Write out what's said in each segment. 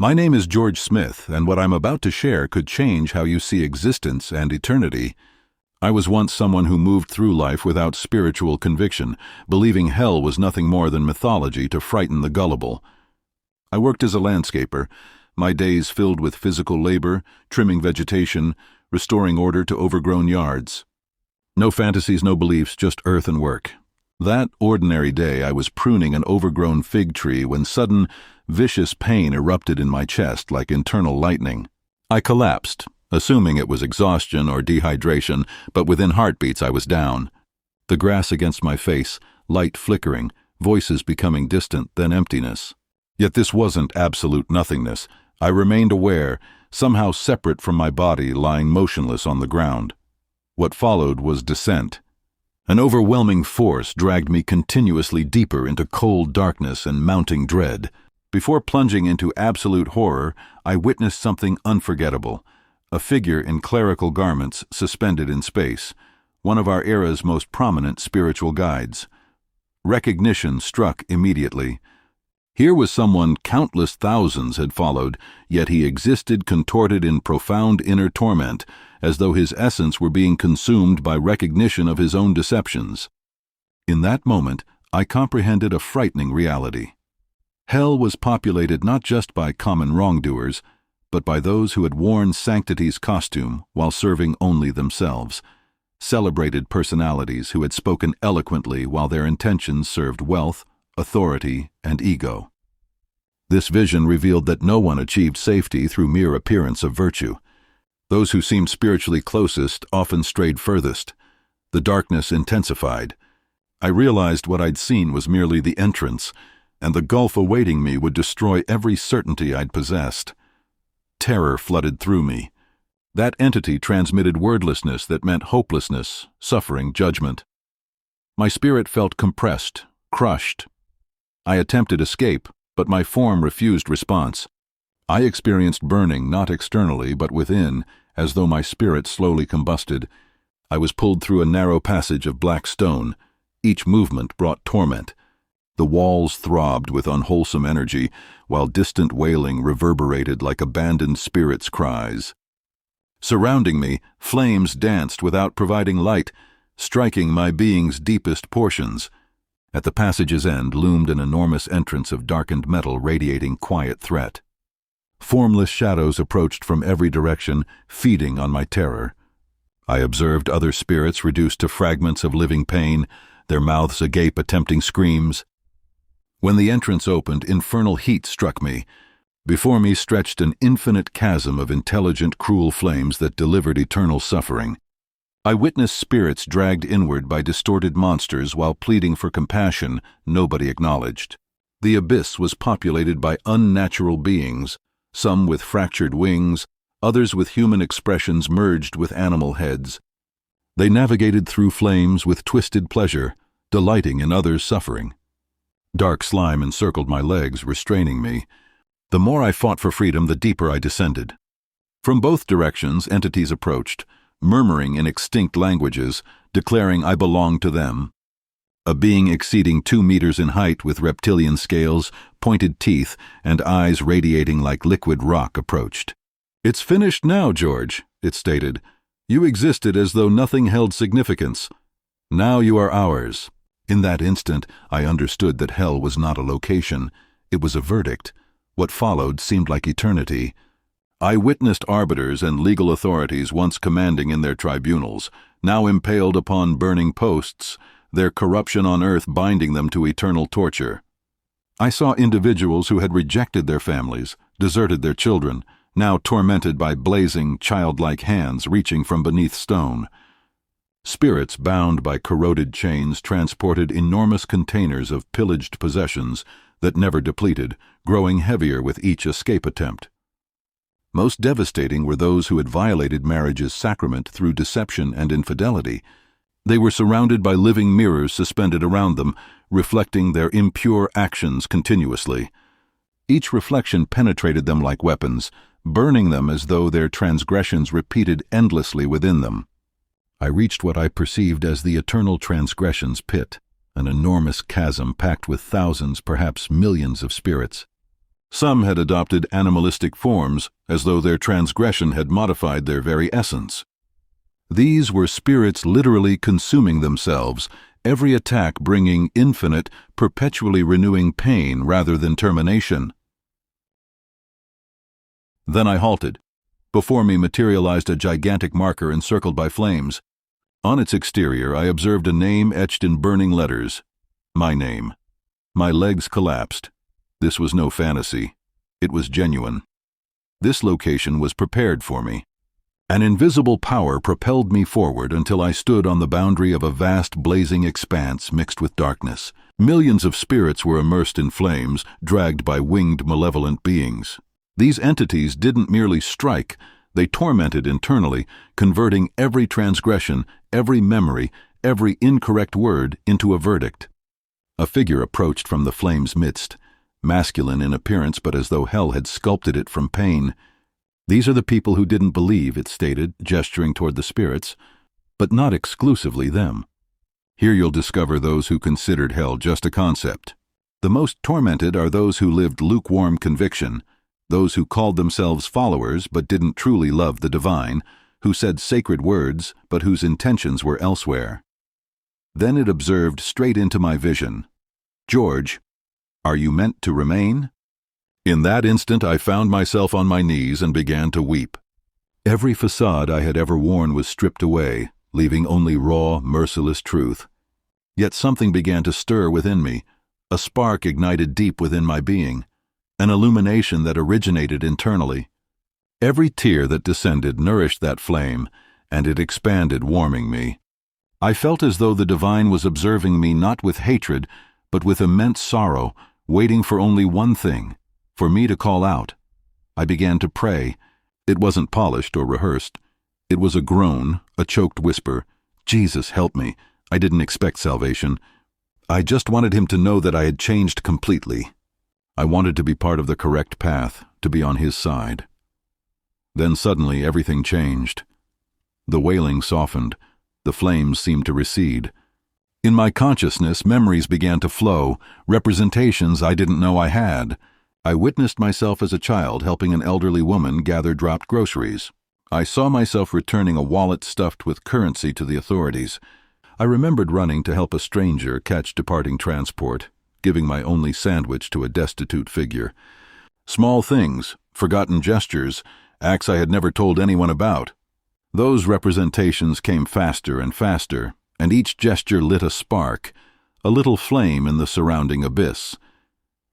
My name is George Smith, and what I'm about to share could change how you see existence and eternity. I was once someone who moved through life without spiritual conviction, believing hell was nothing more than mythology to frighten the gullible. I worked as a landscaper, my days filled with physical labor, trimming vegetation, restoring order to overgrown yards. No fantasies, no beliefs, just earth and work. That ordinary day I was pruning an overgrown fig tree when sudden, vicious pain erupted in my chest like internal lightning. I collapsed, assuming it was exhaustion or dehydration, but within heartbeats I was down. The grass against my face, light flickering, voices becoming distant, then emptiness. Yet this wasn't absolute nothingness. I remained aware, somehow separate from my body lying motionless on the ground. What followed was descent. An overwhelming force dragged me continuously deeper into cold darkness and mounting dread. Before plunging into absolute horror, I witnessed something unforgettable. A figure in clerical garments suspended in space, one of our era's most prominent spiritual guides. Recognition struck immediately. Here was someone countless thousands had followed, yet he existed contorted in profound inner torment, as though his essence were being consumed by recognition of his own deceptions. In that moment, I comprehended a frightening reality. Hell was populated not just by common wrongdoers, but by those who had worn sanctity's costume while serving only themselves, celebrated personalities who had spoken eloquently while their intentions served wealth, authority, and ego. This vision revealed that no one achieved safety through mere appearance of virtue. Those who seemed spiritually closest often strayed furthest. The darkness intensified. I realized what I'd seen was merely the entrance, and the gulf awaiting me would destroy every certainty I'd possessed. Terror flooded through me. That entity transmitted wordlessness that meant hopelessness, suffering, judgment. My spirit felt compressed, crushed. I attempted escape, but my form refused response. I experienced burning not externally but within, as though my spirit slowly combusted. I was pulled through a narrow passage of black stone. Each movement brought torment. The walls throbbed with unwholesome energy, while distant wailing reverberated like abandoned spirits' cries. Surrounding me, flames danced without providing light, striking my being's deepest portions. At the passage's end loomed an enormous entrance of darkened metal radiating quiet threat. Formless shadows approached from every direction, feeding on my terror. I observed other spirits reduced to fragments of living pain, their mouths agape attempting screams. When the entrance opened, infernal heat struck me. Before me stretched an infinite chasm of intelligent, cruel flames that delivered eternal suffering. I witnessed spirits dragged inward by distorted monsters while pleading for compassion nobody acknowledged. The abyss was populated by unnatural beings, some with fractured wings, others with human expressions merged with animal heads. They navigated through flames with twisted pleasure, delighting in others' suffering. Dark slime encircled my legs, restraining me. The more I fought for freedom, the deeper I descended. From both directions, entities approached, murmuring in extinct languages, declaring I belonged to them. A being exceeding 2 meters in height with reptilian scales, pointed teeth, and eyes radiating like liquid rock approached. "It's finished now, George," it stated. "You existed as though nothing held significance. Now you are ours." In that instant, I understood that hell was not a location. It was a verdict. What followed seemed like eternity. I witnessed arbiters and legal authorities once commanding in their tribunals, now impaled upon burning posts, their corruption on earth binding them to eternal torture. I saw individuals who had rejected their families, deserted their children, now tormented by blazing, childlike hands reaching from beneath stone. Spirits bound by corroded chains transported enormous containers of pillaged possessions that never depleted, growing heavier with each escape attempt. Most devastating were those who had violated marriage's sacrament through deception and infidelity. They were surrounded by living mirrors suspended around them, reflecting their impure actions continuously. Each reflection penetrated them like weapons, burning them as though their transgressions repeated endlessly within them. I reached what I perceived as the eternal transgressions pit, an enormous chasm packed with thousands, perhaps millions of spirits. Some had adopted animalistic forms, as though their transgression had modified their very essence. These were spirits literally consuming themselves, every attack bringing infinite, perpetually renewing pain rather than termination. Then I halted. Before me materialized a gigantic marker encircled by flames. On its exterior, I observed a name etched in burning letters. My name. My legs collapsed. This was no fantasy. It was genuine. This location was prepared for me. An invisible power propelled me forward until I stood on the boundary of a vast blazing expanse mixed with darkness. Millions of spirits were immersed in flames, dragged by winged malevolent beings. These entities didn't merely strike, they tormented internally, converting every transgression, every memory, every incorrect word into a verdict. A figure approached from the flames' midst, masculine in appearance but as though hell had sculpted it from pain. These are the people who didn't believe, it stated, gesturing toward the spirits, but not exclusively them. Here you'll discover those who considered hell just a concept. The most tormented are those who lived lukewarm conviction, those who called themselves followers but didn't truly love the divine, who said sacred words but whose intentions were elsewhere. Then it observed straight into my vision. George, are you meant to remain? In that instant I found myself on my knees and began to weep. Every facade I had ever worn was stripped away, leaving only raw, merciless truth. Yet something began to stir within me. A spark ignited deep within my being, an illumination that originated internally. Every tear that descended nourished that flame, and it expanded, warming me. I felt as though the divine was observing me not with hatred, but with immense sorrow, waiting for only one thing, for me to call out. I began to pray. It wasn't polished or rehearsed. It was a groan, a choked whisper. Jesus, help me. I didn't expect salvation. I just wanted him to know that I had changed completely. I wanted to be part of the correct path, to be on his side. Then suddenly everything changed. The wailing softened. The flames seemed to recede. In my consciousness, memories began to flow, representations I didn't know I had. I witnessed myself as a child helping an elderly woman gather dropped groceries. I saw myself returning a wallet stuffed with currency to the authorities. I remembered running to help a stranger catch departing transport, giving my only sandwich to a destitute figure. Small things, forgotten gestures, acts I had never told anyone about. Those representations came faster and faster, and each gesture lit a spark, a little flame in the surrounding abyss.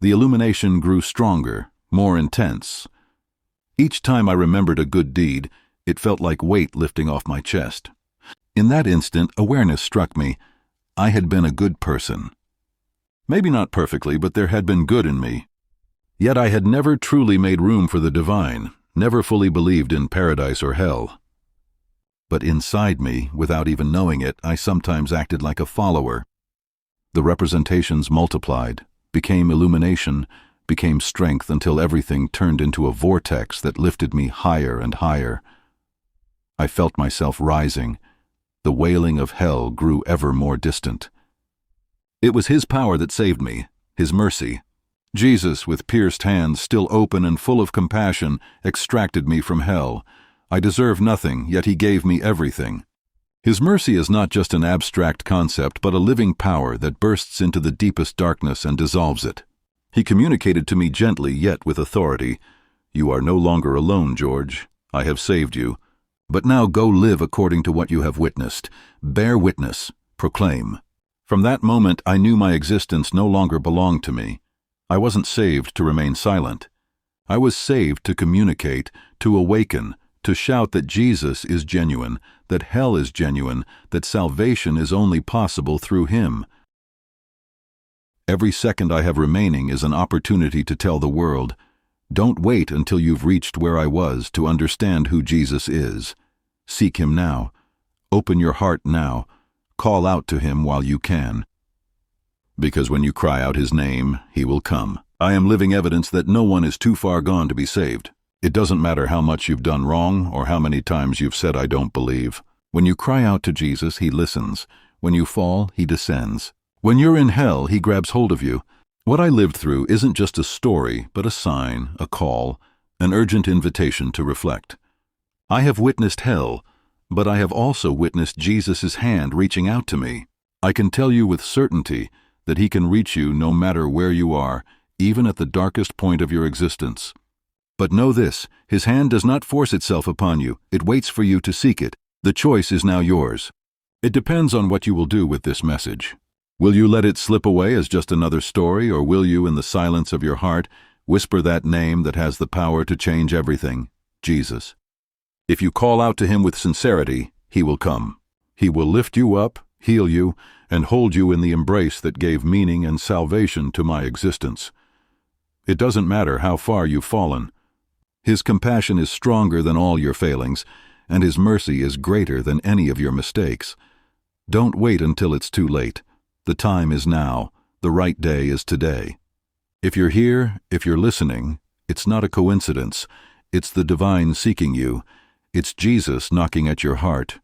The illumination grew stronger, more intense. Each time I remembered a good deed, it felt like weight lifting off my chest. In that instant, awareness struck me. I had been a good person. Maybe not perfectly, but there had been good in me. Yet I had never truly made room for the divine, never fully believed in paradise or hell. But inside me, without even knowing it, I sometimes acted like a follower. The representations multiplied, became illumination, became strength until everything turned into a vortex that lifted me higher and higher. I felt myself rising. The wailing of hell grew ever more distant. It was his power that saved me, his mercy. Jesus, with pierced hands still open and full of compassion, extracted me from hell. I deserve nothing, yet he gave me everything. His mercy is not just an abstract concept, but a living power that bursts into the deepest darkness and dissolves it. He communicated to me gently, yet with authority. You are no longer alone, George. I have saved you. But now go live according to what you have witnessed. Bear witness. Proclaim. From that moment, I knew my existence no longer belonged to me. I wasn't saved to remain silent. I was saved to communicate, to awaken, to shout that Jesus is genuine, that hell is genuine, that salvation is only possible through him. Every second I have remaining is an opportunity to tell the world, don't wait until you've reached where I was to understand who Jesus is. Seek him now. Open your heart now. Call out to him while you can. Because when you cry out his name, he will come. I am living evidence that no one is too far gone to be saved. It doesn't matter how much you've done wrong or how many times you've said I don't believe. When you cry out to Jesus, he listens. When you fall, he descends. When you're in hell, he grabs hold of you. What I lived through isn't just a story, but a sign, a call, an urgent invitation to reflect. I have witnessed hell, but I have also witnessed Jesus' hand reaching out to me. I can tell you with certainty that He can reach you no matter where you are, even at the darkest point of your existence. But know this, His hand does not force itself upon you. It waits for you to seek it. The choice is now yours. It depends on what you will do with this message. Will you let it slip away as just another story, or will you, in the silence of your heart, whisper that name that has the power to change everything, Jesus? If you call out to Him with sincerity, He will come. He will lift you up, heal you, and hold you in the embrace that gave meaning and salvation to my existence. It doesn't matter how far you've fallen. His compassion is stronger than all your failings, and His mercy is greater than any of your mistakes. Don't wait until it's too late. The time is now. The right day is today. If you're here, if you're listening, it's not a coincidence. It's the divine seeking you. It's Jesus knocking at your heart.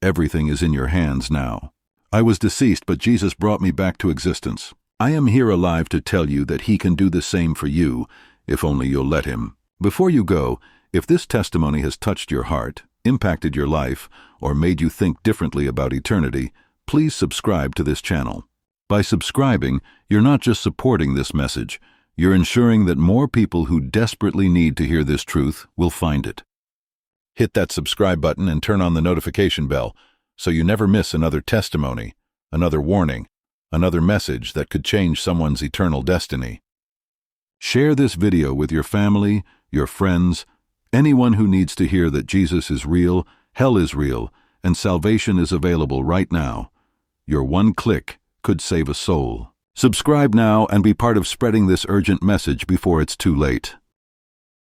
Everything is in your hands now. I was deceased, but Jesus brought me back to existence. I am here alive to tell you that He can do the same for you, if only you'll let Him. Before you go, if this testimony has touched your heart, impacted your life, or made you think differently about eternity, please subscribe to this channel. By subscribing, you're not just supporting this message, you're ensuring that more people who desperately need to hear this truth will find it. Hit that subscribe button and turn on the notification bell so you never miss another testimony, another warning, another message that could change someone's eternal destiny. Share this video with your family, your friends, anyone who needs to hear that Jesus is real, hell is real, and salvation is available right now. Your one click could save a soul. Subscribe now and be part of spreading this urgent message before it's too late.